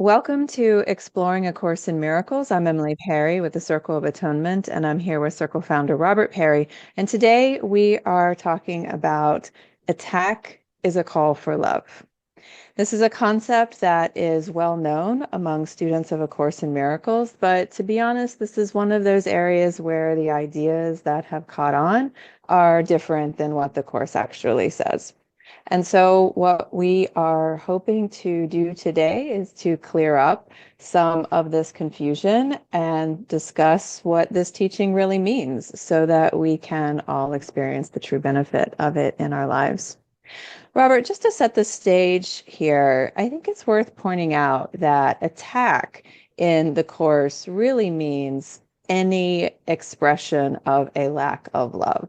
Welcome to Exploring A Course in Miracles. I'm Emily Perry with the Circle of Atonement, and I'm here with Circle founder Robert Perry. And today we are talking about attack is a call for love. This is a concept that is well known among students of A Course in Miracles, but to be honest, this is one of those areas where the ideas that have caught on are different than what the Course actually says. And so, what we are hoping to do today is to clear up some of this confusion and discuss what this teaching really means so that we can all experience the true benefit of it in our lives. Robert, just to set the stage here, I think it's worth pointing out that attack in the Course really means any expression of a lack of love.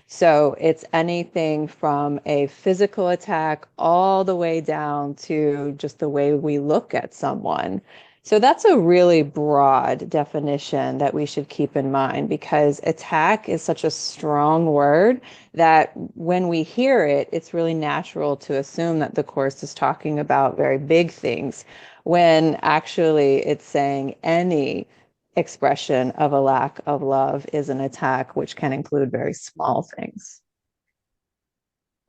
So it's anything from a physical attack all the way down to just the way we look at someone. So that's a really broad definition that we should keep in mind because attack is such a strong word that when we hear it, it's really natural to assume that the Course is talking about very big things, when actually it's saying any expression of a lack of love is an attack, which can include very small things.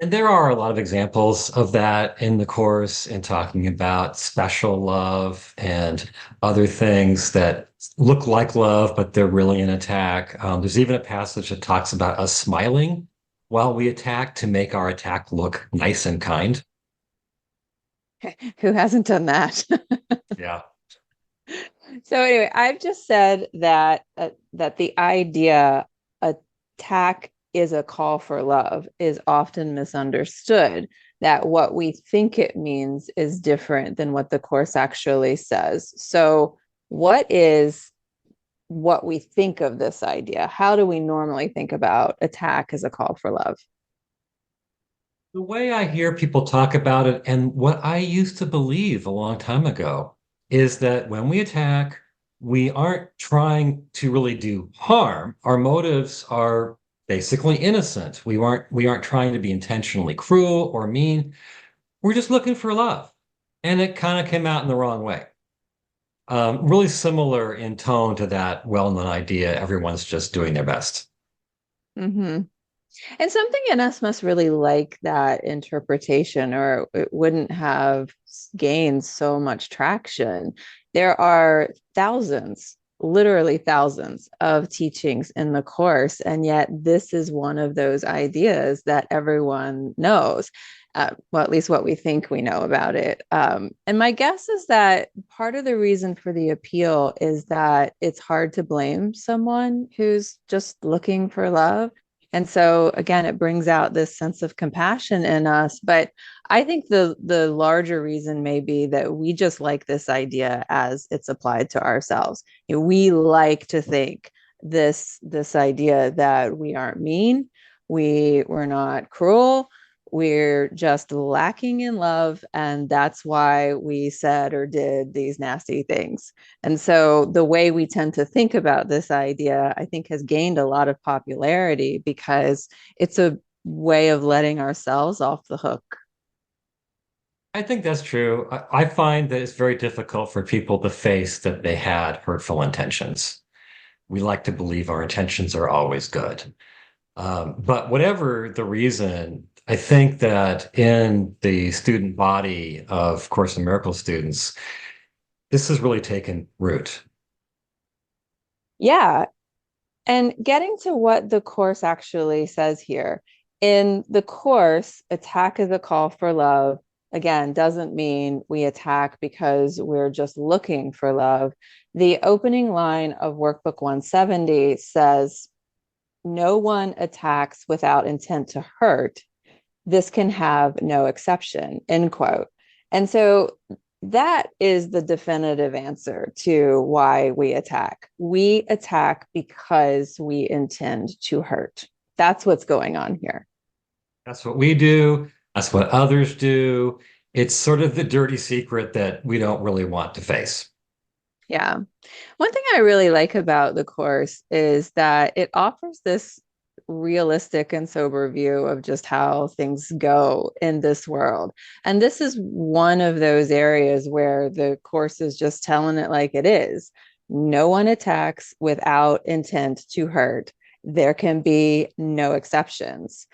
And there are a lot of examples of that in the course in talking about special love and other things that look like love, but they're really an attack. There's even a passage that talks about us smiling while we attack to make our attack look nice and kind. Who hasn't done that? Yeah. So anyway, I've just said that the idea attack is a call for love is often misunderstood. That what we think it means is different than what the Course actually says. So, what is what we think of this idea? How do we normally think about attack as a call for love? The way I hear people talk about it, and what I used to believe a long time ago, is that when we attack, we aren't trying to really do harm. Our motives are basically innocent. We aren't trying to be intentionally cruel or mean. We're just looking for love. And it kind of came out in the wrong way. Really similar in tone to that well-known idea, everyone's just doing their best. Mm-hmm. And something in us must really like that interpretation, or it wouldn't have gained so much traction. There are thousands, literally thousands of teachings in the Course, and yet this is one of those ideas that everyone knows. Well, at least what we think we know about it. And my guess is that part of the reason for the appeal is that it's hard to blame someone who's just looking for love. And so again, it brings out this sense of compassion in us. But I think the larger reason may be that we just like this idea as it's applied to ourselves. You know, we like to think this idea that we aren't mean, we're not cruel, we're just lacking in love, and that's why we said or did these nasty things. And so the way we tend to think about this idea, I think, has gained a lot of popularity because it's a way of letting ourselves off the hook. I think that's true. I find that it's very difficult for people to face that they had hurtful intentions. We like to believe our intentions are always good. But whatever the reason, I think that in the student body of Course in Miracles students, this has really taken root. Yeah. And getting to what the Course actually says here, in the Course, attack is a call for love. Again, doesn't mean we attack because we're just looking for love. The opening line of Workbook 170 says, no one attacks without intent to hurt. This can have no exception, end quote. And so that is the definitive answer to why we attack. We attack because we intend to hurt. That's what's going on here. That's what we do. That's what others do. It's sort of the dirty secret that we don't really want to face. Yeah. One thing I really like about the Course is that it offers this realistic and sober view of just how things go in this world. And this is one of those areas where the course is just telling it like it is. No one attacks without intent to hurt. There can be no exceptions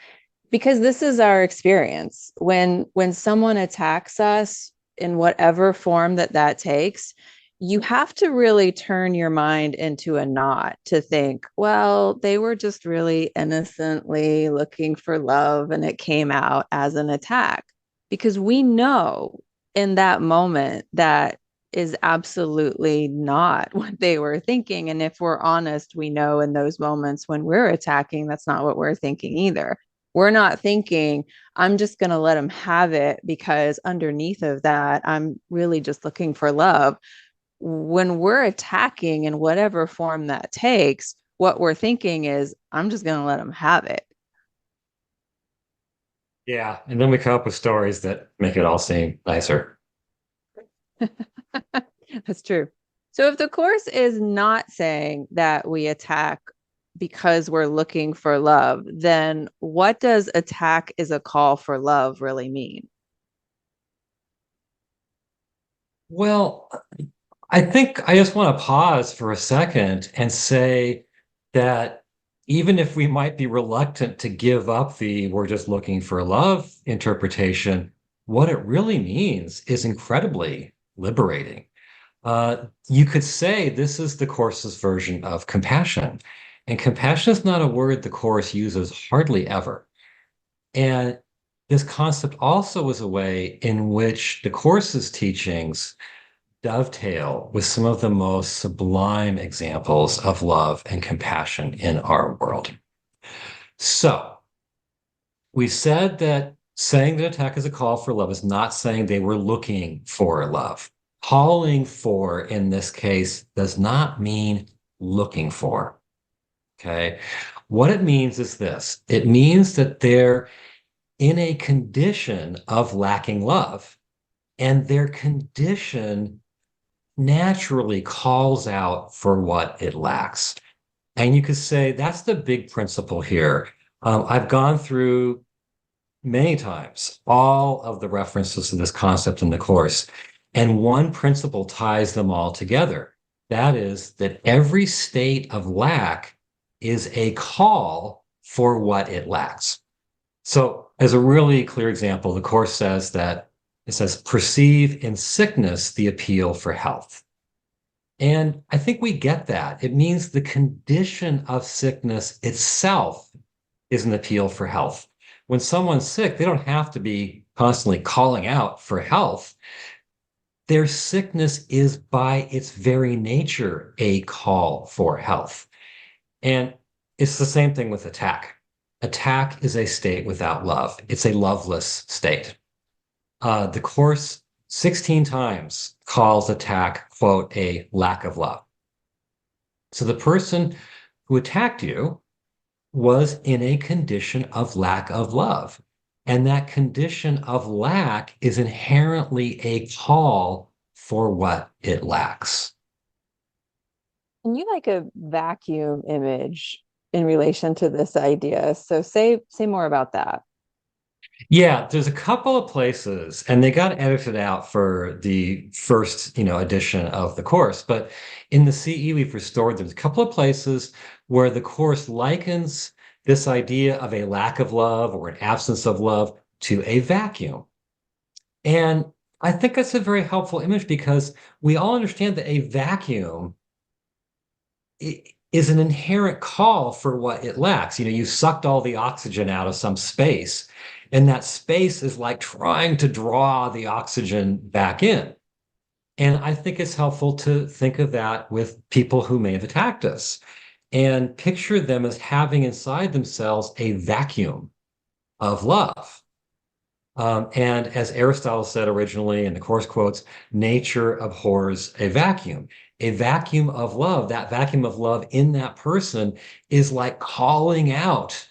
because this is our experience. When someone attacks us in whatever form that takes, you have to really turn your mind into a knot to think, well, they were just really innocently looking for love and it came out as an attack. Because we know in that moment that is absolutely not what they were thinking. And if we're honest, we know in those moments when we're attacking, that's not what we're thinking either. We're not thinking, I'm just going to let them have it because underneath of that, I'm really just looking for love. When we're attacking in whatever form that takes, what we're thinking is, I'm just going to let them have it. Yeah. And then we come up with stories that make it all seem nicer. That's true. So if the course is not saying that we attack because we're looking for love, then what does attack is a call for love really mean? Well, I think I just want to pause for a second and say that even if we might be reluctant to give up the we're just looking for love interpretation, what it really means is incredibly liberating. You could say this is the Course's version of compassion. And compassion is not a word the Course uses hardly ever. And this concept also is a way in which the Course's teachings dovetail with some of the most sublime examples of love and compassion in our world. So we said that saying that attack is a call for love is not saying they were looking for love. Calling for, in this case, does not mean looking for. Okay. What it means is this: it means that they're in a condition of lacking love, and their condition naturally calls out for what it lacks. And you could say that's the big principle here. I've gone through many times all of the references to this concept in the course, and one principle ties them all together. That is that every state of lack is a call for what it lacks. So, as a really clear example, the course says that it says, perceive in sickness the appeal for health. And I think we get that. It means the condition of sickness itself is an appeal for health. When someone's sick, they don't have to be constantly calling out for health. Their sickness is by its very nature a call for health. And it's the same thing with attack. Attack is a state without love. It's a loveless state. The Course 16 times calls attack, quote, a lack of love. So the person who attacked you was in a condition of lack of love. And that condition of lack is inherently a call for what it lacks. And you like a vacuum image in relation to this idea. So say more about that. Yeah, there's a couple of places, and they got edited out for the first, edition of the course. But in the CE, we've restored there's a couple of places where the course likens this idea of a lack of love or an absence of love to a vacuum. And I think that's a very helpful image because we all understand that a vacuum is an inherent call for what it lacks. You sucked all the oxygen out of some space, and that space is like trying to draw the oxygen back in. And I think it's helpful to think of that with people who may have attacked us and picture them as having inside themselves a vacuum of love. And as Aristotle said originally in the course quotes, nature abhors a vacuum. A vacuum of love, that vacuum of love in that person is like calling out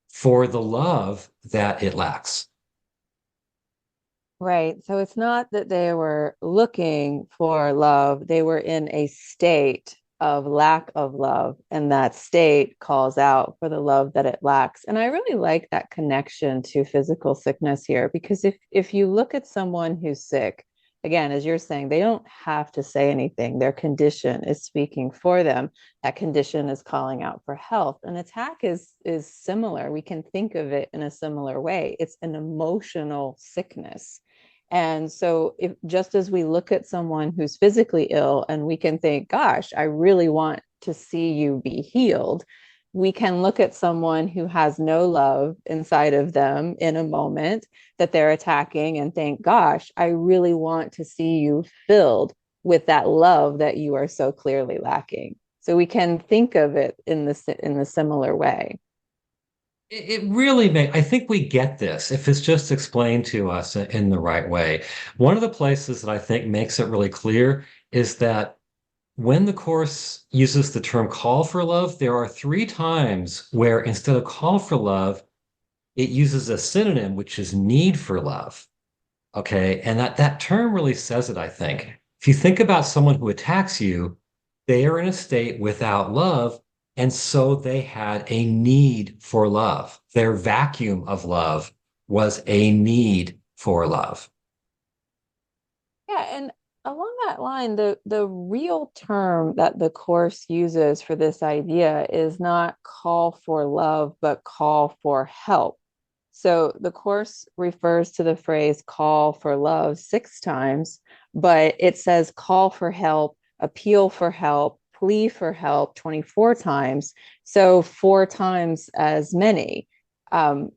for the love that it lacks. Right. So it's not that they were looking for love, they were in a state of lack of love, and that state calls out for the love that it lacks. And I really like that connection to physical sickness here, because if you look at someone who's sick, again, as you're saying, they don't have to say anything. Their condition is speaking for them. That condition is calling out for help. An attack is similar. We can think of it in a similar way. It's an emotional sickness. And so, if just as we look at someone who's physically ill and we can think, gosh, I really want to see you be healed, we can look at someone who has no love inside of them in a moment that they're attacking and think, gosh, I really want to see you filled with that love that you are so clearly lacking. So we can think of it in the similar way. It really I think we get this if it's just explained to us in the right way. One of the places that I think makes it really clear is that when the Course uses the term call for love, there are three times where instead of call for love, it uses a synonym, which is need for love. Okay. And that term really says it, I think. If you think about someone who attacks you, they are in a state without love. And so they had a need for love. Their vacuum of love was a need for love. Yeah, and along that line, the real term that the Course uses for this idea is not call for love, but call for help. So the Course refers to the phrase call for love 6 times, but it says call for help, appeal for help, plea for help 24 times. So 4 times as many. Um,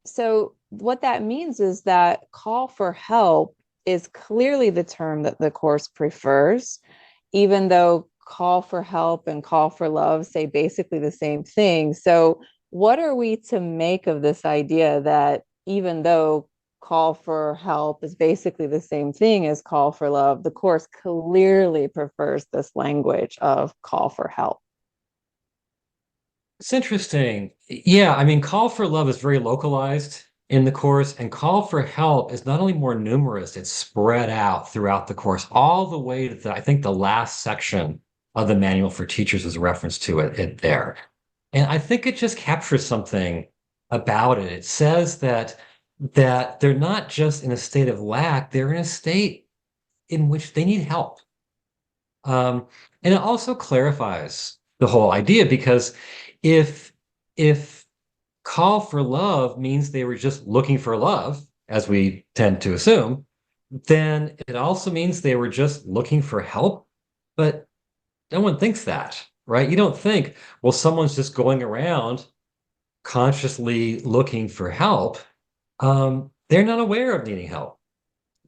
so what that means is that call for help is clearly the term that the Course prefers, even though call for help and call for love say basically the same thing. So what are we to make of this idea that even though call for help is basically the same thing as call for love, the Course clearly prefers this language of call for help? It's interesting. Yeah, I mean, call for love is very localized in the Course, and call for help is not only more numerous, it's spread out throughout the Course, all the way to I think the last section of the Manual for Teachers is a reference to it there. And I think it just captures something about it. It says that they're not just in a state of lack, they're in a state in which they need help. Um, and it also clarifies the whole idea because if if call for love means they were just looking for love, as we tend to assume, then it also means they were just looking for help. But no one thinks that, right? You don't think, well, someone's just going around consciously looking for help. They're not aware of needing help.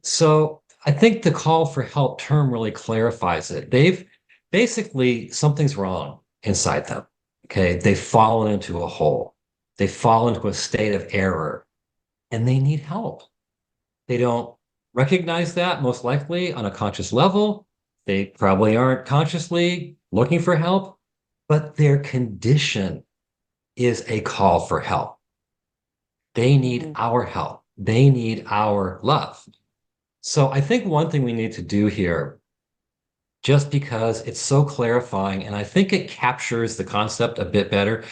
So I think the call for help term really clarifies it. They've basically something's wrong inside them. Okay. They've fallen into a hole. They fall into a state of error and they need help. They don't recognize that most likely on a conscious level. They probably aren't consciously looking for help, but their condition is a call for help. They need Mhm. our help. They need our love. So I think one thing we need to do here, just because it's so clarifying and I think it captures the concept a bit better,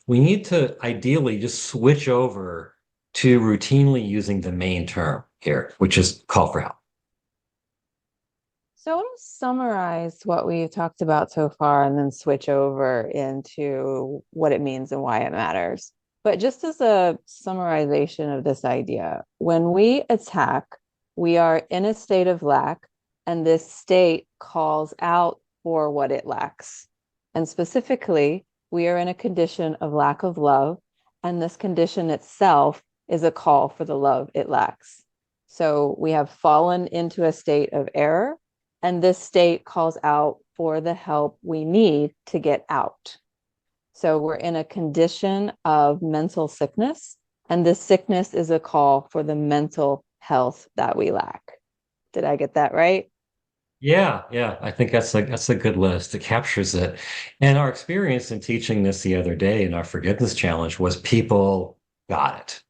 we need to ideally just switch over to routinely using the main term here, which is call for help. So I want to summarize what we've talked about so far and then switch over into what it means and why it matters. But just as a summarization of this idea, when we attack, we are in a state of lack, and this state calls out for what it lacks. And specifically, we are in a condition of lack of love, and this condition itself is a call for the love it lacks. So we have fallen into a state of error, and this state calls out for the help we need to get out. So we're in a condition of mental sickness, and this sickness is a call for the mental health that we lack. Did I get that right? Yeah, yeah, I think that's a good list. It captures it. And our experience in teaching this the other day in our forgiveness challenge was people got it,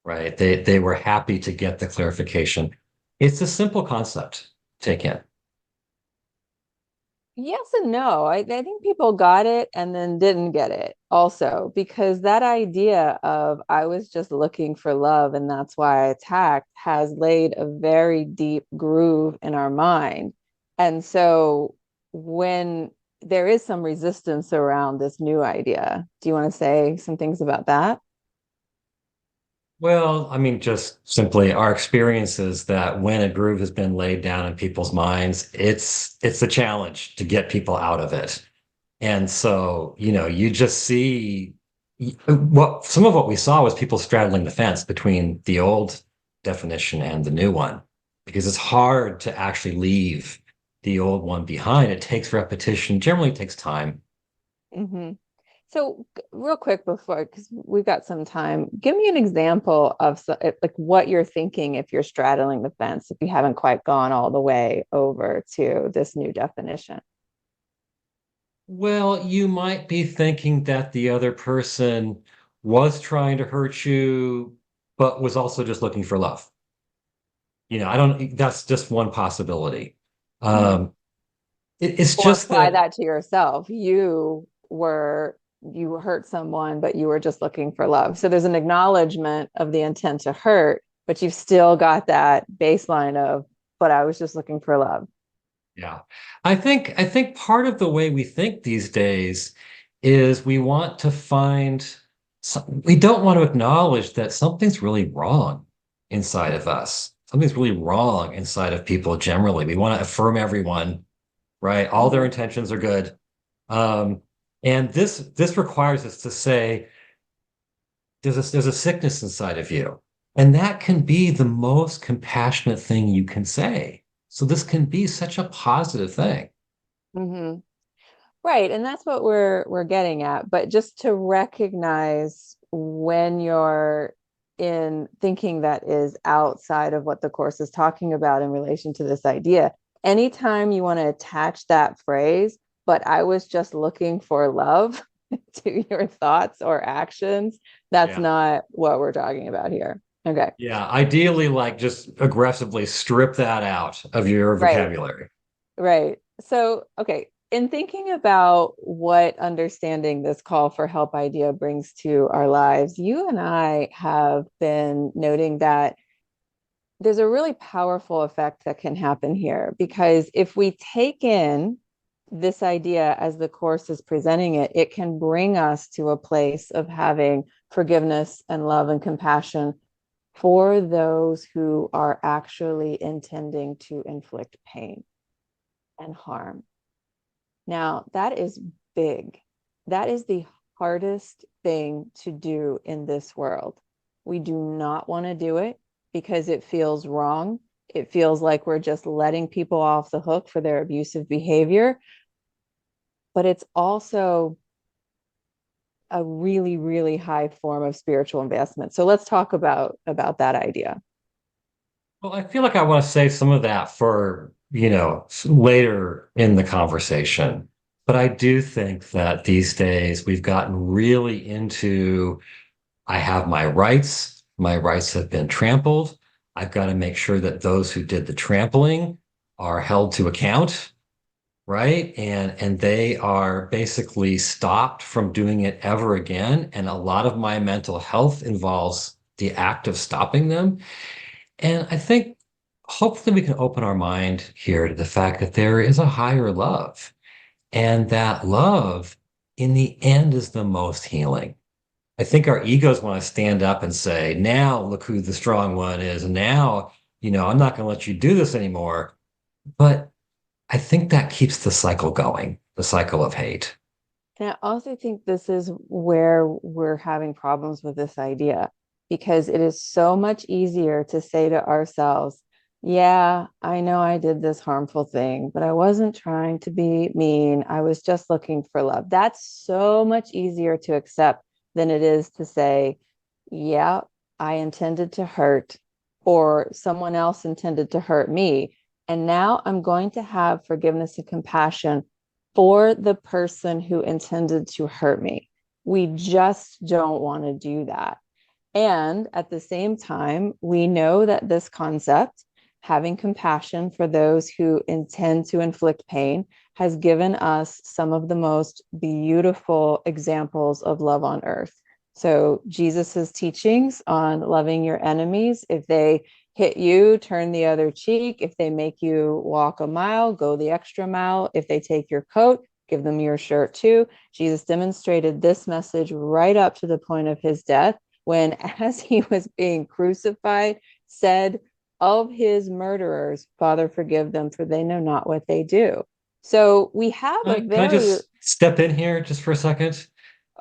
right? They were happy to get the clarification. It's a simple concept. Take in. Yes and no. I think people got it and then didn't get it also, because that idea of I was just looking for love and that's why I attacked has laid a very deep groove in our mind. And so when there is some resistance around this new idea, do you want to say some things about that? Well, I mean, just simply our experience is that when a groove has been laid down in people's minds, it's a challenge to get people out of it. And so, you just see what some of what we saw was people straddling the fence between the old definition and the new one, because it's hard to actually leave the old one behind. It takes repetition, generally it takes time. Mm-hmm. So, real quick before, because we've got some time, give me an example of like what you're thinking if you're straddling the fence, if you haven't quite gone all the way over to this new definition. Well, you might be thinking that the other person was trying to hurt you, but was also just looking for love. I don't, that's just one possibility. Mhm. Um, it's Or just apply that, that to yourself. You hurt someone, but you were just looking for love. So there's an acknowledgement of the intent to hurt, but you've still got that baseline of, but I was just looking for love. yeah. I think part of the way we think these days is we want to find we don't want to acknowledge that something's really wrong inside of us. Something's really wrong inside of people generally. We want to affirm everyone, right? All their Mhm. intentions are good. Um, and this requires us to say there's a sickness inside of you. And that can be the most compassionate thing you can say. So this can be such a positive thing. Mhm. Right, and that's what we're getting at. But just to recognize when you're in thinking that is outside of what the course is talking about in relation to this idea, anytime you want to attach that phrase, but I was just looking for love to your thoughts or actions, that's Yeah. not what we're talking about here. Okay. Yeah. Ideally, like just aggressively strip that out of your Right. vocabulary. Right. So, okay, in thinking about what understanding this call for help idea brings to our lives, you and I have been noting that there's a really powerful effect that can happen here because if we take in this idea as the course is presenting it, it can bring us to a place of having forgiveness and love and compassion for those who are actually intending to inflict pain and harm. Now, that is big. That is the hardest thing to do in this world. We do not want to do it because it feels wrong. It feels like we're just letting people off the hook for their abusive behavior, but it's also a really, really high form of spiritual investment. So let's talk about that idea. Well, I feel like I want to save some of that for, later in the conversation. But I do think that these days we've gotten really into I have my rights. My rights have been trampled. I've got to make sure that those who did the trampling are held to account, right? And they are basically stopped from doing it ever again. And a lot of my mental health involves the act of stopping them. And I think hopefully we can open our mind here to the fact that there is a higher love, and that love in the end is the most healing. I think our egos want to stand up and say, now look who the strong one is. And now, I'm not going to let you do this anymore. But I think that keeps the cycle going, the cycle of hate. And I also think this is where we're having problems with this idea because it is so much easier to say to ourselves, yeah, I know I did this harmful thing, but I wasn't trying to be mean. I was just looking for love. That's so much easier to accept than it is to say, yeah, I intended to hurt, or someone else intended to hurt me. And now I'm going to have forgiveness and compassion for the person who intended to hurt me. We just don't want to do that. And at the same time, we know that this concept having compassion for those who intend to inflict pain, has given us some of the most beautiful examples of love on earth. So Jesus's teachings on loving your enemies, if they hit you, turn the other cheek. If they make you walk a mile, go the extra mile. If they take your coat, give them your shirt too. Jesus demonstrated this message right up to the point of his death, when, as he was being crucified, said of his murderers, Father, forgive them, for they know not what they do. So we have a Can I very, just step in here just for a second?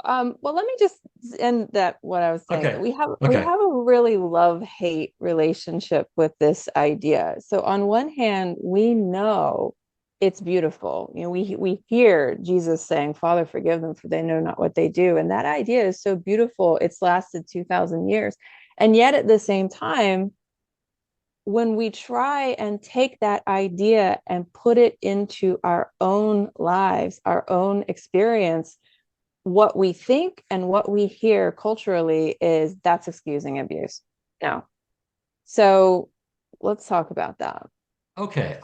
well, let me just end that what I was saying. Okay. We Okay. have a really love-hate relationship with this idea. So on one hand, we know it's beautiful. You know, we hear Jesus saying, Father, forgive them, for they know not what they do. And that idea is so beautiful. It's lasted 2,000 years. And yet at the same time, when we try and take that idea and put it into our own lives, our own experience, what we think and what we hear culturally is that's excusing abuse. No. So let's talk about that. Okay.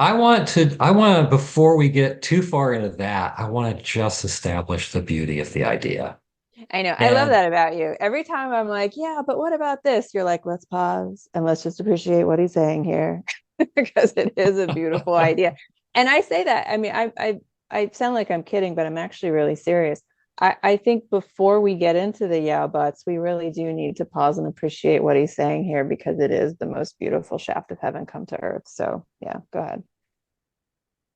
Before we get too far into that, I want to just establish the beauty of the idea. I know. I love And that about you. Every time I'm like, yeah, but what about this? You're like, let's pause and let's just appreciate what he's saying here because it is a beautiful idea. And I say that, I mean, I sound like I'm kidding, but I'm actually really serious. I think before we get into the yeah buts, we really do need to pause and appreciate what he's saying here because it is the most beautiful shaft of heaven come to earth. So yeah, go ahead.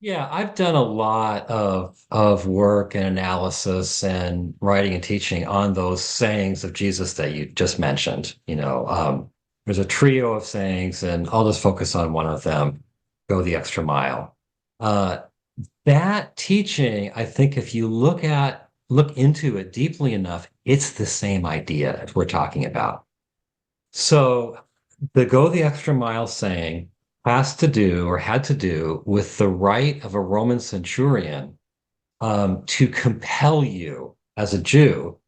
yeah, I've done a lot of work and analysis and writing and teaching on those sayings of Jesus that you just mentioned. There's a trio of sayings, and I'll just focus on one of them, go the extra mile. Uh, that teaching, I think if you look into it deeply enough, it's the same idea that we're talking about. So the go the extra mile saying has to do or had to do with the right of a Roman centurion to compel you as a Jew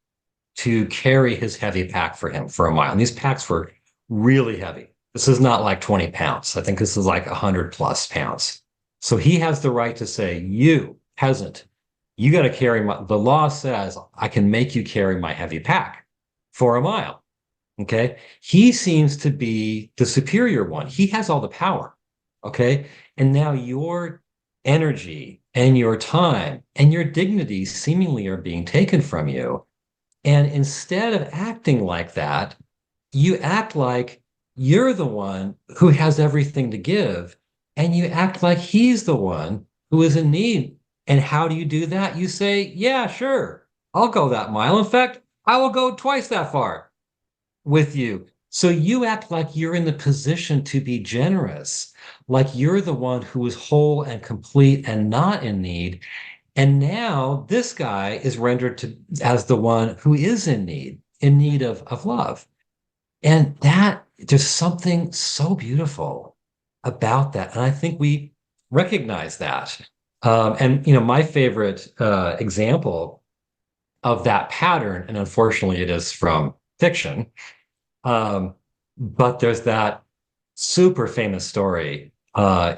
to carry his heavy pack for him for a mile. And these packs were really heavy. This is not like 20 pounds. I think this is like 100 plus pounds. So he has the right to say, you peasant, you got to carry the law says I can make you carry my heavy pack for a mile. Okay. He seems to be the superior one. He has all the power. Okay. And now your energy and your time and your dignity seemingly are being taken from you. And instead of acting like that, you act like you're the one who has everything to give. And you act like he's the one who is in need. And how do you do that? You say, yeah, sure. I'll go that mile. In fact, I will go twice that far with you. So you act like you're in the position to be generous, like you're the one who is whole and complete and not in need. And now this guy is rendered to as the one who is in need of love. And that there's something so beautiful about that. And I think we recognize that. My favorite example of that pattern, and unfortunately it is from fiction, but there's that super famous story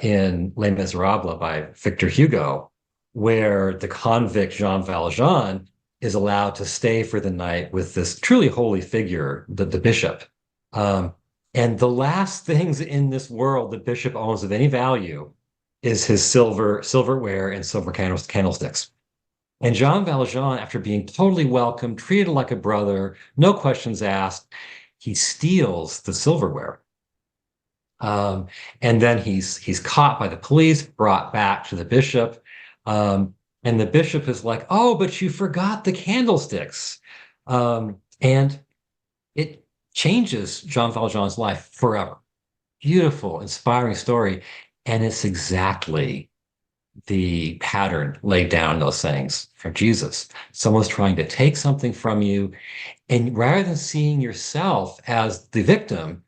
in Les Miserables by Victor Hugo, where the convict Jean Valjean is allowed to stay for the night with this truly holy figure, the bishop. Um, and the last things in this world the bishop owns of any value is his silverware and silver candlesticks. And Jean Valjean, after being totally welcomed, treated like a brother, no questions asked, he steals the silverware. Um, and then he's caught by the police, brought back to the bishop. And the bishop is like, "Oh, but you forgot the candlesticks." And it changes Jean Valjean's life forever. Beautiful, inspiring story. And it's exactly the pattern laid down in those sayings from Jesus. Someone's trying to take something from you, and rather than seeing yourself as the victim,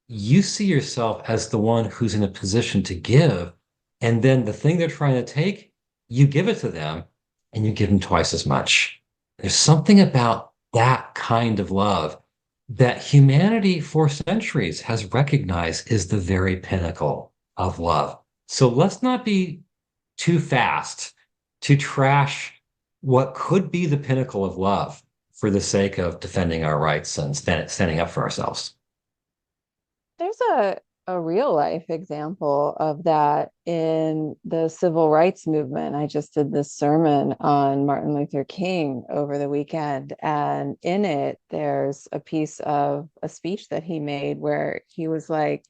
you see yourself as the one who's in a position to give. And then the thing they're trying to take, you give it to them and you give them twice as much. There's something about that kind of love that humanity for centuries has recognized is the very pinnacle of love. So let's not be too fast to trash what could be the pinnacle of love for the sake of defending our rights and standing up for ourselves. There's a real life example of that in the civil rights movement. I just did this sermon on Martin Luther King over the weekend, and in it, there's a piece of a speech that he made where he was like,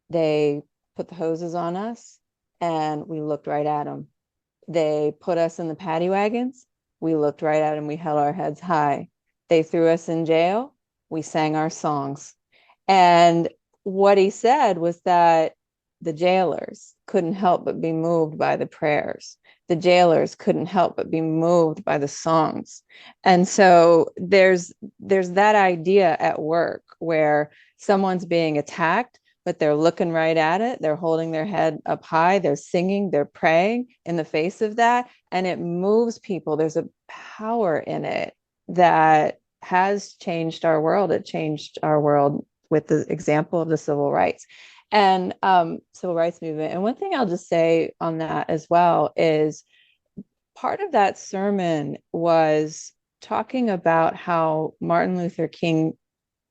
they put the hoses on us and we looked right at them. They put us in the paddy wagons. We looked right at them. We held our heads high. They threw us in jail. We sang our songs. And what he said was that the jailers couldn't help but be moved by the prayers. The jailers couldn't help but be moved by the songs. And so there's that idea at work where someone's being attacked, but they're looking right at it. They're holding their head up high. They're singing, they're praying in the face of that. And it moves people. There's a power in it that has changed our world. It changed our world with the example of the civil rights and civil rights movement. And one thing I'll just say on that as well is part of that sermon was talking about how Martin Luther King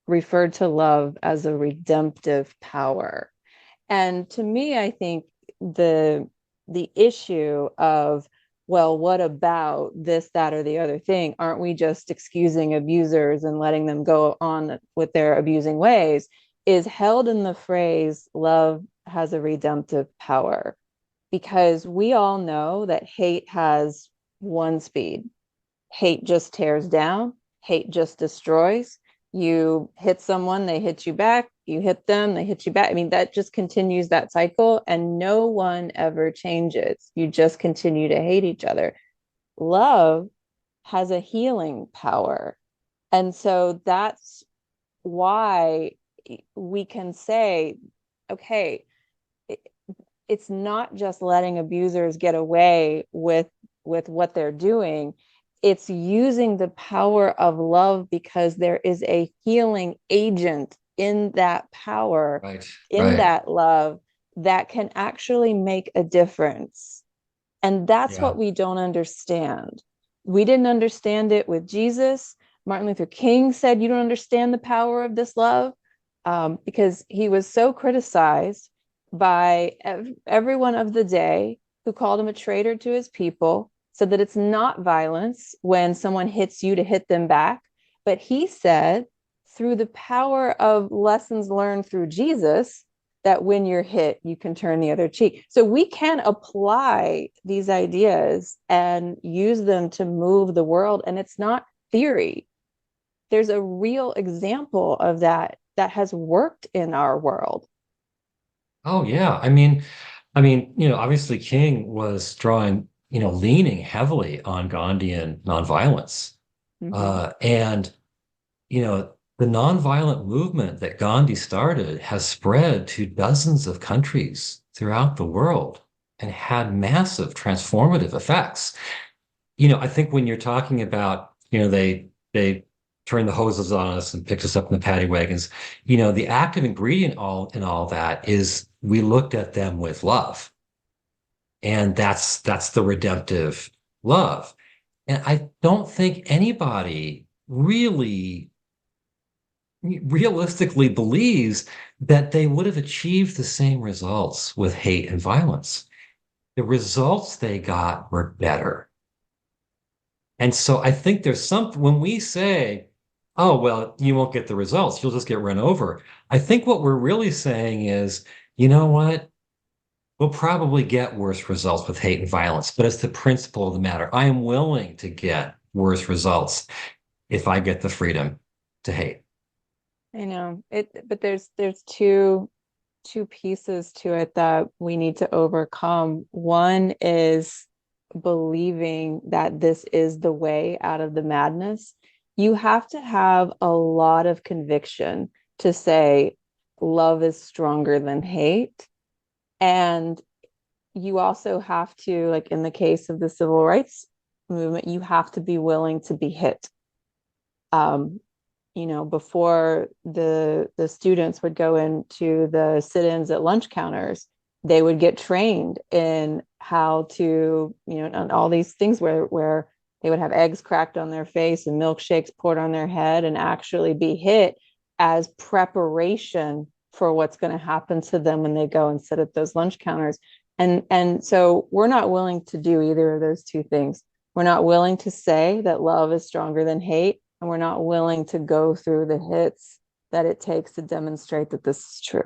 referred to love as a redemptive power. And to me, I think the issue of, well, what about this, that, or the other thing? Aren't we just excusing abusers and letting them go on with their abusing ways? Is held in the phrase, love has a redemptive power. Because we all know that hate has one speed. Hate just tears down, hate just destroys. You hit someone, they hit you back. You hit them, they hit you back. I mean, that just continues that cycle, and no one ever changes. You just continue to hate each other. Love has a healing power. And so that's why we can say, okay, it's not just letting abusers get away with what they're doing. It's using the power of love because there is a healing agent in that power, Right, in right. that love, that can actually make a difference. And that's Yeah. what we don't understand. We didn't understand it with Jesus. Martin Luther King said, "You don't understand the power of this love," because he was so criticized by everyone of the day who called him a traitor to his people, said that it's not violence when someone hits you to hit them back. But he said, through the power of lessons learned through Jesus, that when you're hit, you can turn the other cheek. So we can apply these ideas and use them to move the world. And it's not theory. There's a real example of that that has worked in our world. Oh yeah. Obviously King was drawing, leaning heavily on Gandhian nonviolence. Mm-hmm. And the nonviolent movement that Gandhi started has spread to dozens of countries throughout the world and had massive transformative effects. I think when you're talking about, they turned the hoses on us and picked us up in the paddy wagons, the active ingredient all in all that is we looked at them with love. And that's the redemptive love. And I don't think anybody really realistically believes that they would have achieved the same results with hate and violence. The results they got were better. And so I think there's something when we say, oh, well, you won't get the results, you'll just get run over. I think what we're really saying is, you know what? We'll probably get worse results with hate and violence, but it's the principle of the matter. I am willing to get worse results if I get the freedom to hate. I know it, but there's two pieces to it that we need to overcome. One is believing that this is the way out of the madness. You have to have a lot of conviction to say love is stronger than hate. And you also have to, like in the case of the civil rights movement, you have to be willing to be hit. Um, before the students would go into the sit-ins at lunch counters, they would get trained in how to, on all these things where they would have eggs cracked on their face and milkshakes poured on their head and actually be hit as preparation for what's going to happen to them when they go and sit at those lunch counters. And so we're not willing to do either of those two things. We're not willing to say that love is stronger than hate, and we're not willing to go through the hits that it takes to demonstrate that this is true.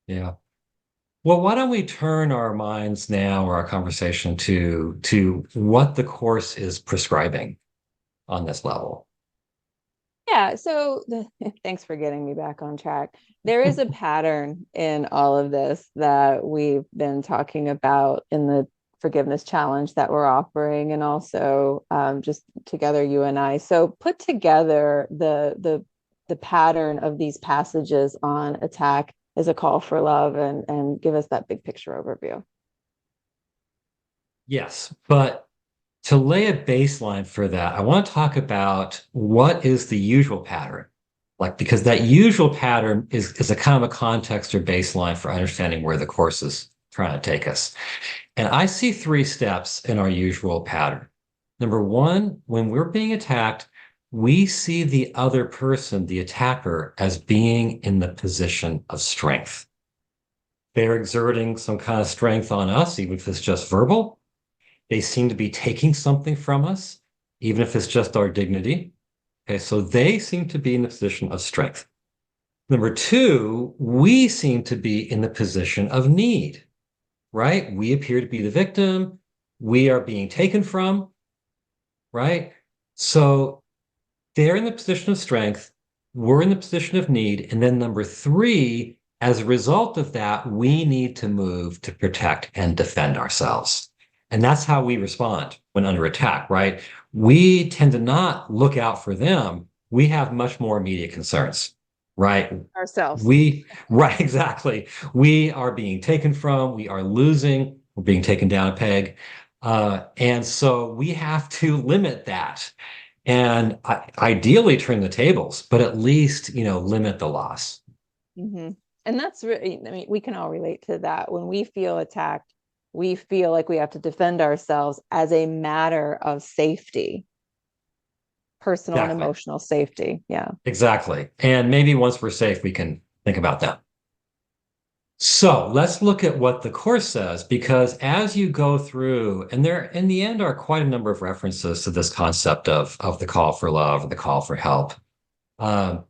Yeah. Well, why don't we turn our minds now or our conversation to what the course is prescribing on this level? Yeah, so thanks for getting me back on track. There is a pattern in all of this that we've been talking about in the forgiveness challenge that we're offering, and also just together, you and I. So put together the pattern of these passages on attack as a call for love, and give us that big picture overview. Yes, but to lay a baseline for that, I want to talk about what is the usual pattern. Like, because that usual pattern is a kind of a context or baseline for understanding where the course is trying to take us. And I see three steps in our usual pattern. Number one, when we're being attacked, we see the other person, the attacker, as being in the position of strength. They're exerting some kind of strength on us, even if it's just verbal. They seem to be taking something from us, even if it's just our dignity. Okay, so they seem to be in the position of strength. Number two, we seem to be in the position of need, right? We appear to be the victim. We are being taken from, right? So they're in the position of strength. We're in the position of need. And then number three, as a result of that, we need to move to protect and defend ourselves. And that's how we respond when under attack, right? We tend to not look out for them. We have much more immediate concerns, right? Ourselves. Right, exactly. We are being taken from, we are losing, we're being taken down a peg. And so we have to limit that and ideally turn the tables, but at least, limit the loss. Mm-hmm. And that's really, I mean, we can all relate to that. When we feel attacked, we feel like we have to defend ourselves as a matter of safety, personal and Exactly. emotional safety. Yeah. Exactly. And maybe once we're safe, we can think about that. So let's look at what the course says, because as you go through, and there in the end are quite a number of references to this concept of the call for love or the call for help. Um,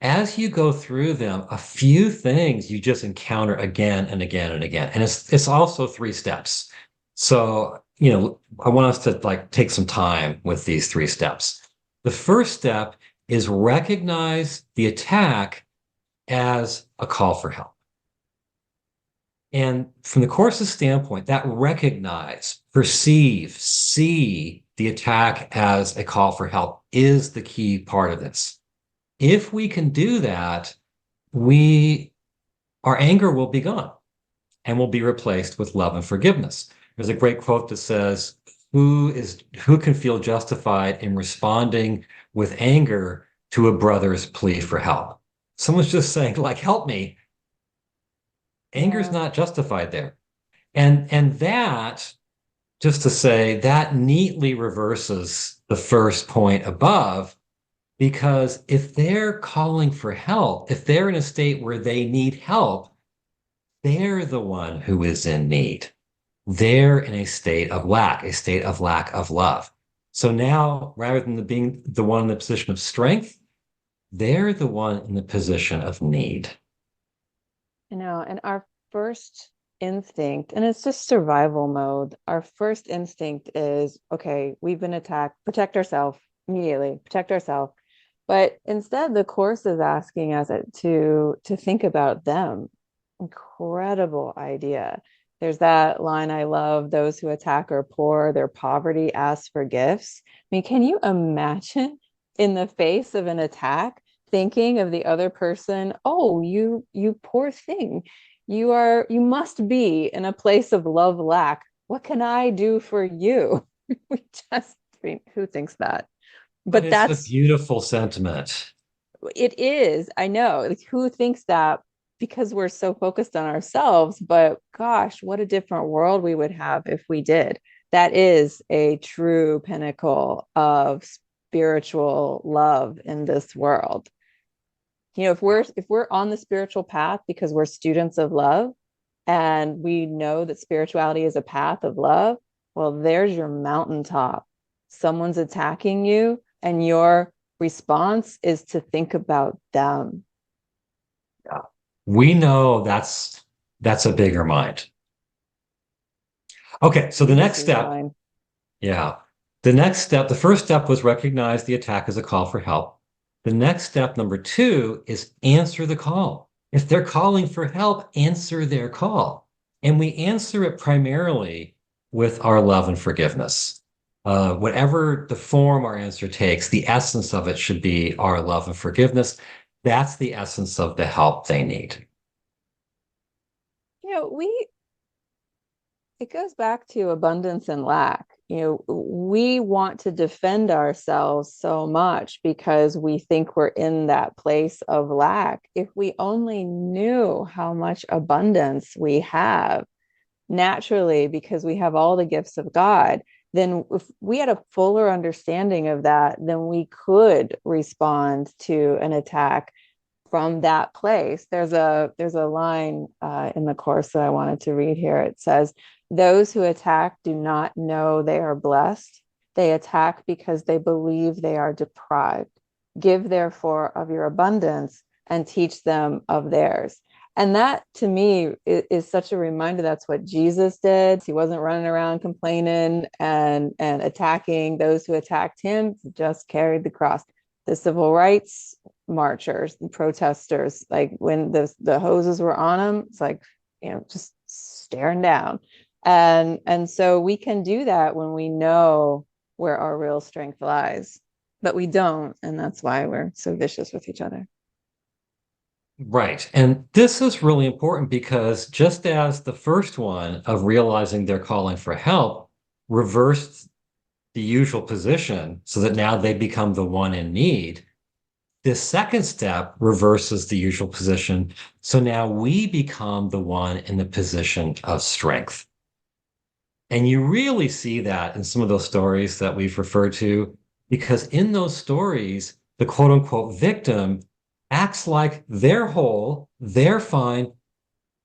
as you go through them, a few things you just encounter again and again and again. And it's also three steps. So, I want us to like take some time with these three steps. The first step is recognize the attack as a call for help. And from the course's standpoint, that recognize, perceive, see the attack as a call for help is the key part of this. If we can do that, our anger will be gone and will be replaced with love and forgiveness. There's a great quote that says, who can feel justified in responding with anger to a brother's plea for help? Someone's just saying, like, help me. Anger is Yeah. not justified there. And that, just to say, that neatly reverses the first point above, because if they're calling for help, if they're in a state where they need help, they're the one who is in need. They're in a state of lack of love. So now, rather than being the one in the position of strength, they're the one in the position of need. And our first instinct, and it's just survival mode, our first instinct is, okay, we've been attacked, protect ourselves immediately, protect ourselves. But instead, the course is asking us to think about them. Incredible idea. There's that line I love: those who attack are poor, their poverty asks for gifts. I mean, can you imagine in the face of an attack thinking of the other person, oh, you poor thing. You must be in a place of love lack. What can I do for you? We just, I mean, who thinks that? But But it's a that's beautiful sentiment. it is. I know. Like, who thinks that? because we're so focused on ourselves. But gosh, what a different world we would have if we did. That is a true pinnacle of spiritual love in this world. If we're on the spiritual path because we're students of love and we know that spirituality is a path of love, well, there's your mountaintop. Someone's attacking you, and your response is to think about them. Yeah. We know that's a bigger mind. Okay, so the next Jesus is step, mine. yeah. The next step, the first step was recognize the attack as a call for help. The next step, number two, is answer the call. If they're calling for help, answer their call. And we answer it primarily with our love and forgiveness. Whatever the form our answer takes, the essence of it should be our love and forgiveness. That's the essence of the help they need. You know, we it goes back to abundance and lack. We want to defend ourselves so much because we think we're in that place of lack. If we only knew how much abundance we have naturally, because we have all the gifts of God, then if we had a fuller understanding of that, then we could respond to an attack from that place. There's a line in the course that I wanted to read here. It says, "Those who attack do not know they are blessed. They attack because they believe they are deprived. Give therefore of your abundance and teach them of theirs." And that to me is such a reminder. That's what Jesus did. He wasn't running around complaining and attacking those who attacked him. He just carried the cross. The civil rights marchers and protesters, like when the hoses were on them, it's like, just staring down. And so we can do that when we know where our real strength lies, but we don't, and that's why we're so vicious with each other. Right. And this is really important because just as the first one of realizing they're calling for help reversed the usual position so that now they become the one in need, this second step reverses the usual position. So now we become the one in the position of strength. And you really see that in some of those stories that we've referred to, because in those stories, the quote unquote victim acts like they're whole, they're fine,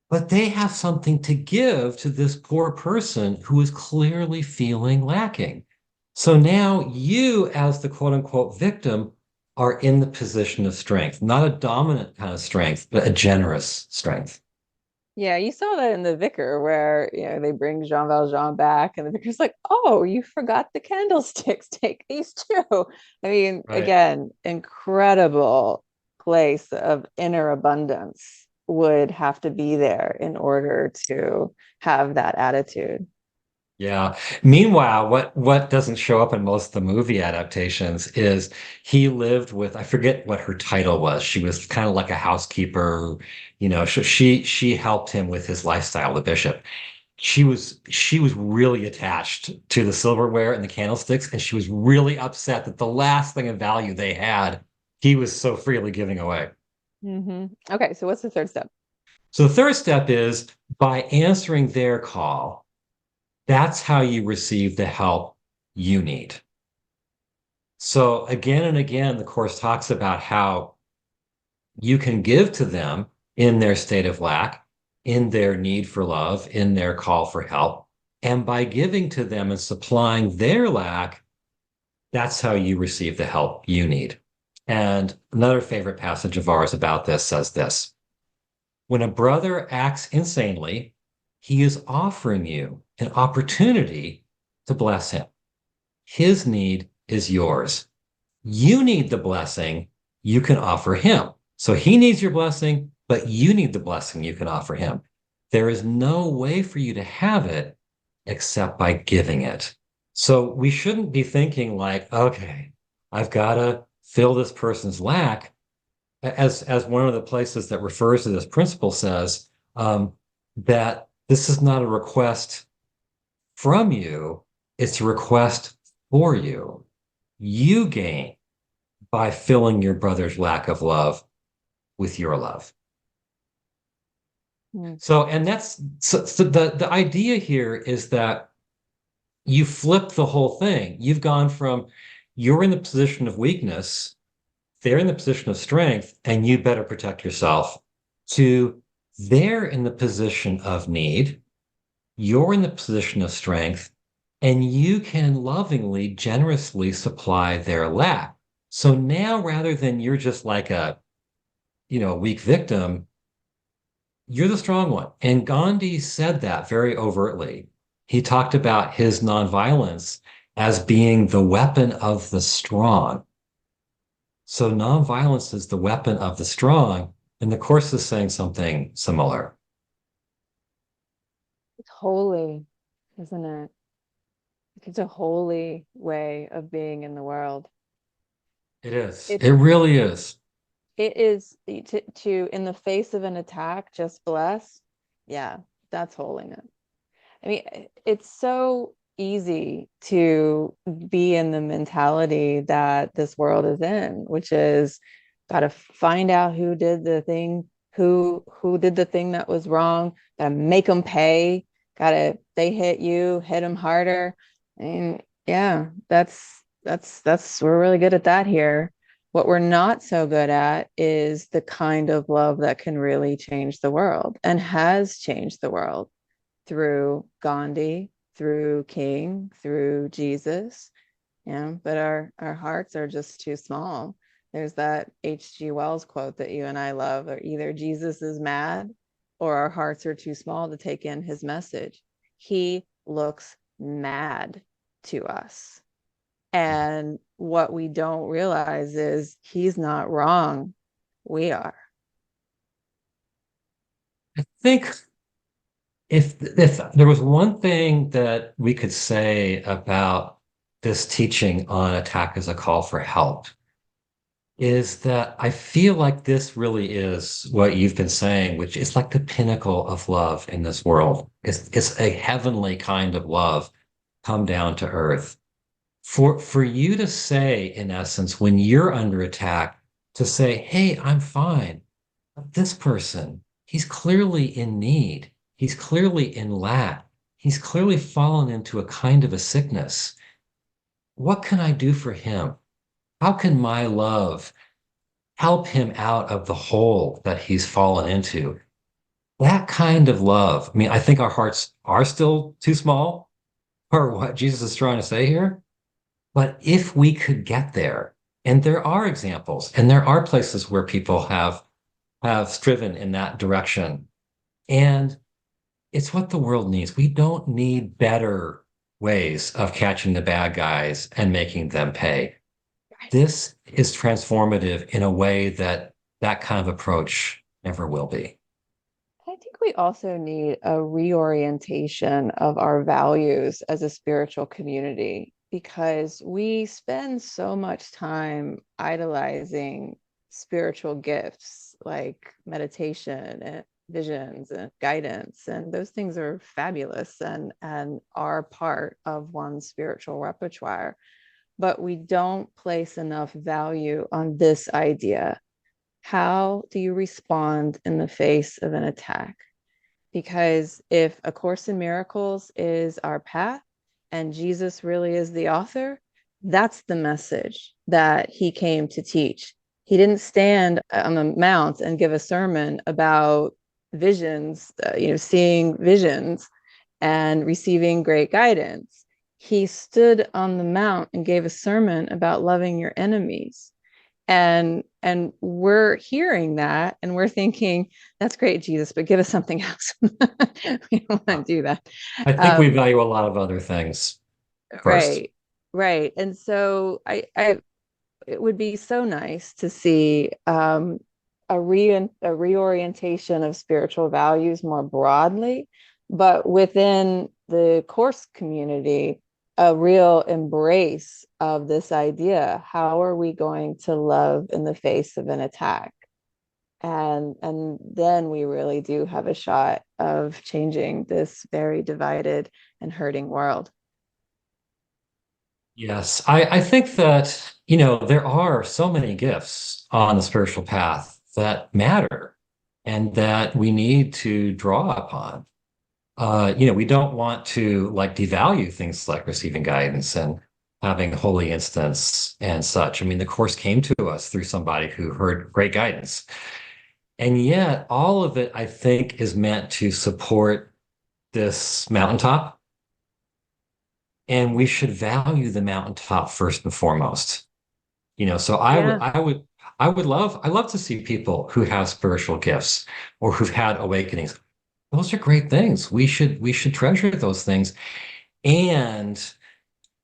but they have something to give to this poor person who is clearly feeling lacking. So now you, as the quote unquote victim, are in the position of strength, not a dominant kind of strength, but a generous strength. Yeah, you saw that in The Vicar, where they bring Jean Valjean back, and the vicar's like, "Oh, you forgot the candlesticks. Take these too." I mean, Right. again, incredible place of inner abundance would have to be there in order to have that attitude. Yeah. Meanwhile, what doesn't show up in most of the movie adaptations is he lived with, I forget what her title was. She was kind of like a housekeeper, she helped him with his lifestyle, the bishop. She was really attached to the silverware and the candlesticks, and she was really upset that the last thing of value they had, he was so freely giving away. Okay, so what's the third step? So the third step is by answering their call. That's how you receive the help you need. So again and again, the course talks about how you can give to them in their state of lack, in their need for love, in their call for help. And by giving to them and supplying their lack, that's how you receive the help you need. And another favorite passage of ours about this says this: when a brother acts insanely, he is offering you an opportunity to bless him. His need is yours. You need the blessing you can offer him. So he needs your blessing, but you need the blessing you can offer him. There is no way for you to have it except by giving it. So we shouldn't be thinking like, okay, I've got to fill this person's lack. As one of the places that refers to this principle says, that this is not a request from you, it's a request for you. You gain by filling your brother's lack of love with your love. Mm. And so the idea here is that you flip the whole thing. You've gone from you're in the position of weakness, they're in the position of strength, and you better protect yourself, to they're in the position of need, you're in the position of strength, and you can lovingly, generously supply their lack. So now rather than you're just like a weak victim, you're the strong one. And Gandhi said that very overtly. He talked about his nonviolence as being the weapon of the strong. So nonviolence is the weapon of the strong, and the Course is saying something similar. It's holy, isn't it? It's a holy way of being in the world. It is. It It's really is. it is to in the face of an attack, just bless. Yeah, that's holiness. I mean, it's so easy to be in the mentality that this world is in, which is got to find out who did the thing, who did the thing that was wrong, got to make them pay, got to they hit you, hit them harder. And yeah, that's we're really good at that here. What we're not so good at is the kind of love that can really change the world and has changed the world through Gandhi, through King, through Jesus. Yeah, but our hearts are just too small. There's that H.G. Wells quote that you and I love, or either Jesus is mad or our hearts are too small to take in his message. He looks mad to us. And what we don't realize is he's not wrong. We are. I think if there was one thing that we could say about this teaching on attack as a call for help, is that I feel like this really is what you've been saying, which is like the pinnacle of love in this world. It's a heavenly kind of love come down to earth. For you to say, in essence, when you're under attack, to say, hey, I'm fine. But this person, he's clearly in need. He's clearly in lack. He's clearly fallen into a kind of a sickness. What can I do for him? How can my love help him out of the hole that he's fallen into? That kind of love. I mean, I think our hearts are still too small for what Jesus is trying to say here. But if we could get there, and there are examples, and there are places where people have striven in that direction, and it's what the world needs. We don't need better ways of catching the bad guys and making them pay. This is transformative in a way that that kind of approach never will be. I think we also need a reorientation of our values as a spiritual community because we spend so much time idolizing spiritual gifts like meditation and visions and guidance, and those things are fabulous and are part of one's spiritual repertoire, but we don't place enough value on this idea. How do you respond in the face of an attack? Because if A Course in Miracles is our path and Jesus really is the author, that's the message that he came to teach. He didn't stand on the mount and give a sermon about visions, seeing visions and receiving great guidance. He stood on the mount and gave a sermon about loving your enemies, and we're hearing that and we're thinking that's great, Jesus, but give us something else. We don't want to do that. I think we um, value a lot of other things first. right, right. And so I it would be so nice to see a reorientation of spiritual values more broadly, but within the course community, a real embrace of this idea. How are we going to love in the face of an attack? And then we really do have a shot of changing this very divided and hurting world. Yes, I think that there are so many gifts on the spiritual path that matter. and that we need to draw upon. We don't want to like devalue things like receiving guidance and having holy instance and such. I mean, the course came to us through somebody who heard great guidance. And yet, all of it, I think, is meant to support this mountaintop. And we should value the mountaintop first and foremost. So Yeah. I love to see people who have spiritual gifts or who've had awakenings. Those are great things. We should treasure those things. And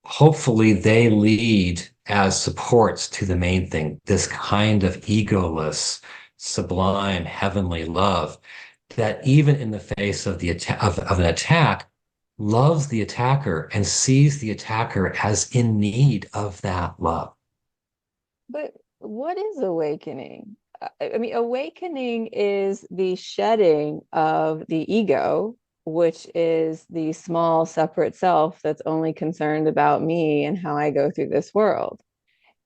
hopefully they lead as supports to the main thing, this kind of egoless, sublime, heavenly love that even in the face of of an attack, loves the attacker and sees the attacker as in need of that love. But what is awakening? I mean, awakening is the shedding of the ego, which is the small separate self that's only concerned about me and how I go through this world.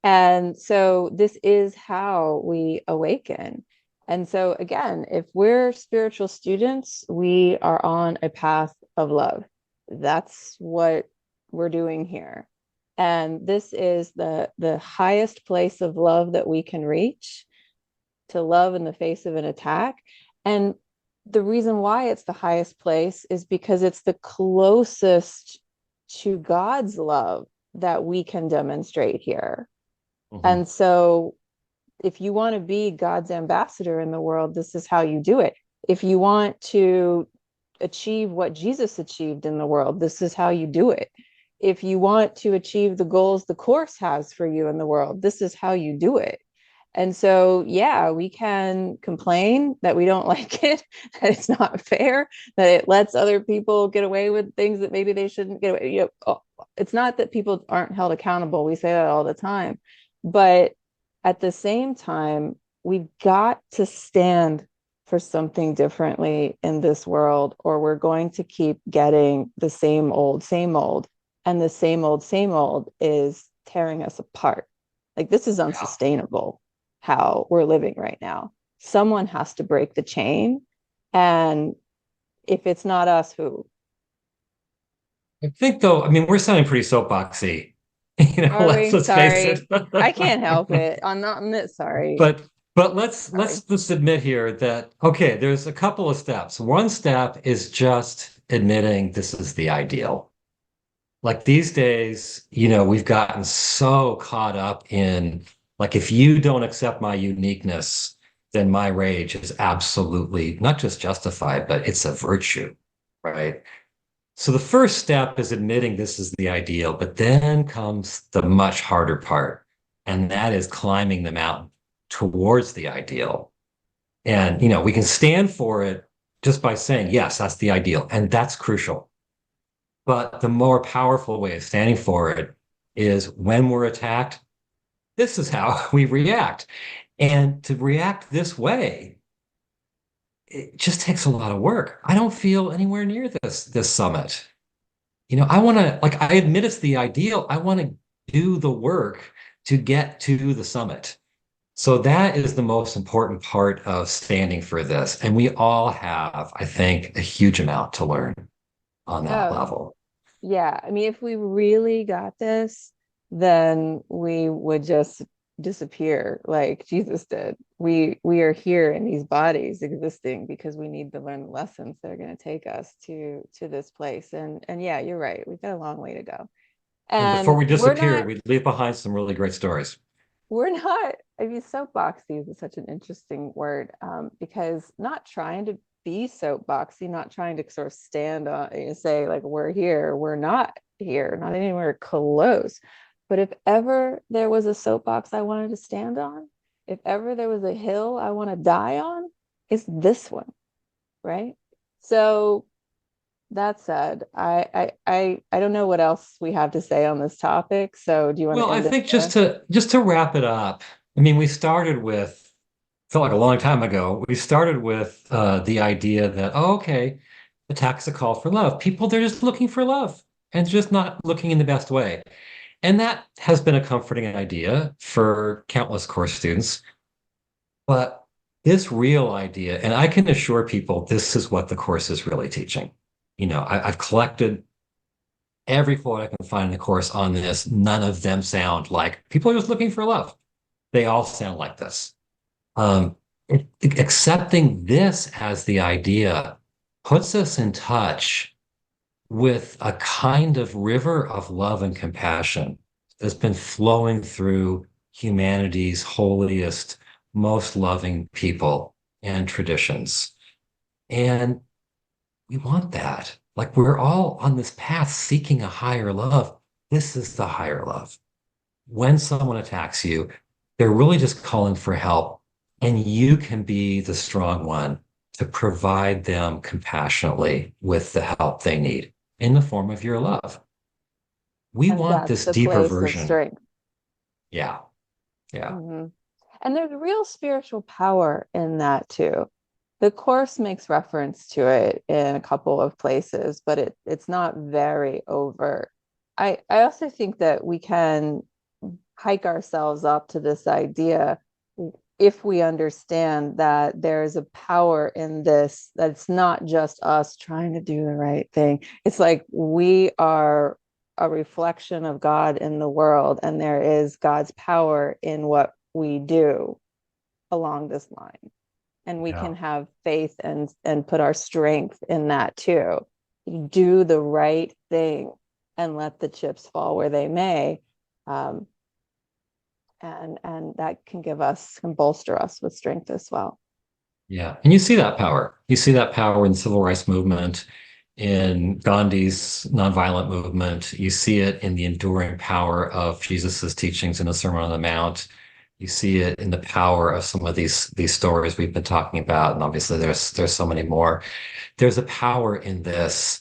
And so this is how we awaken. And so, again, if we're spiritual students, we are on a path of love. That's what we're doing here. And this is the highest place of love that we can reach, to love in the face of an attack. And the reason why it's the highest place is because it's the closest to God's love that we can demonstrate here. Mhm. And so, if you want to be God's ambassador in the world, this is how you do it. If you want to achieve what Jesus achieved in the world, this is how you do it. If you want to achieve the goals the course has for you in the world, this is how you do it. And so, yeah, we can complain that we don't like it, that it's not fair, that it lets other people get away with things that maybe they shouldn't get away. It's not that people aren't held accountable. We say that all the time. But at the same time, we've got to stand for something differently in this world, or we're going to keep getting the same old, same old. And the same old is tearing us apart. Like, this is Yeah. unsustainable how we're living right now. Someone has to break the chain. And if it's not us, who? I think though, I mean, we're sounding pretty soapboxy. Are we? Let's face it. Sorry. I can't help it. I'm not in it. Sorry. But let's Sorry. just admit here that okay, there's a couple of steps. One step is just admitting this is the ideal. Like these days, we've gotten so caught up in like if you don't accept my uniqueness, then my rage is absolutely not just justified, but it's a virtue, right? So the first step is admitting this is the ideal, but then comes the much harder part, and that is climbing the mountain towards the ideal. And, we can stand for it just by saying, yes, that's the ideal. And that's crucial. But the more powerful way of standing for it is when we're attacked, this is how we react. And to react this way, it just takes a lot of work. I don't feel anywhere near this summit. I want to, like, I admit it's the ideal. I want to do the work to get to the summit. So that is the most important part of standing for this. And we all have, I think, a huge amount to learn on that Oh, level. yeah. I mean, if we really got this, then we would just disappear like Jesus did. We are here in these bodies existing because we need to learn the lessons that are going to take us to this place. And yeah, you're right. We've got a long way to go. And before And we disappear, we leave behind some really great stories. we're not, I mean, soapboxy is such an interesting word, because not trying to be soapboxy, not trying to sort of stand on and say like we're here, we're not here, not anywhere close. But if ever there was a soapbox I wanted to stand on, if ever there was a hill I want to die on, it's this one, right? So that said, I don't know what else we have to say on this topic. So do you want to Well, I end it think just there? to wrap it up, I mean, we started with, felt like a long time ago, we started with the idea that, oh, okay, attack's a call for love. People, they're just looking for love and just not looking in the best way. And that has been a comforting idea for countless course students. But this real idea, and I can assure people this is what the course is really teaching. I've collected every quote I can find in the course on this. None of them sound like people are just looking for love. They all sound like this. Um, Accepting this as the idea puts us in touch with a kind of river of love and compassion that's been flowing through humanity's holiest, most loving people and traditions. And we want that. Like we're all on this path seeking a higher love. This is the higher love. When someone attacks you, they're really just calling for help. And you can be the strong one to provide them compassionately with the help they need in the form of your love. We And want that's this the deeper place of version. strength. Yeah. Yeah. Hmm. And there's real spiritual power in that too. The course makes reference to it in a couple of places, but it's not very overt. I also think that we can hike ourselves up to this idea if we understand that there's a power in this, that it's not just us trying to do the right thing. It's like we are a reflection of God in the world, and there is God's power in what we do along this line. And we Yeah. can have faith and put our strength in that too. Do the right thing and let the chips fall where they may. Um, and that can bolster us with strength as well. Yeah. And you see that power. You see that power in the civil rights movement, in Gandhi's nonviolent movement. You see it in the enduring power of Jesus's teachings in the Sermon on the Mount. You see it in the power of some of these stories we've been talking about. And obviously there's so many more. There's a power in this.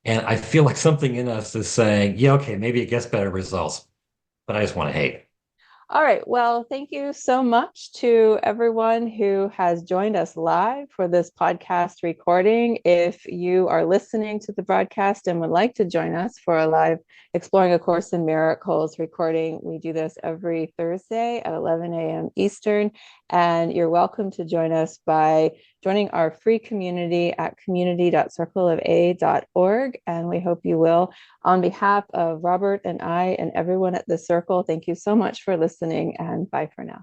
And I feel like something in us is saying, yeah, okay, maybe it gets better results, but I just want to hate. All right. Well, thank you so much to everyone who has joined us live for this podcast recording. If you are listening to the broadcast and would like to join us for a live Exploring a Course in Miracles recording, we do this every Thursday at 11 a.m. Eastern. And you're welcome to join us by joining our free community at community.circleofa.org. And we hope you will. On behalf of Robert and I and everyone at the Circle, thank you so much for listening, and bye for now.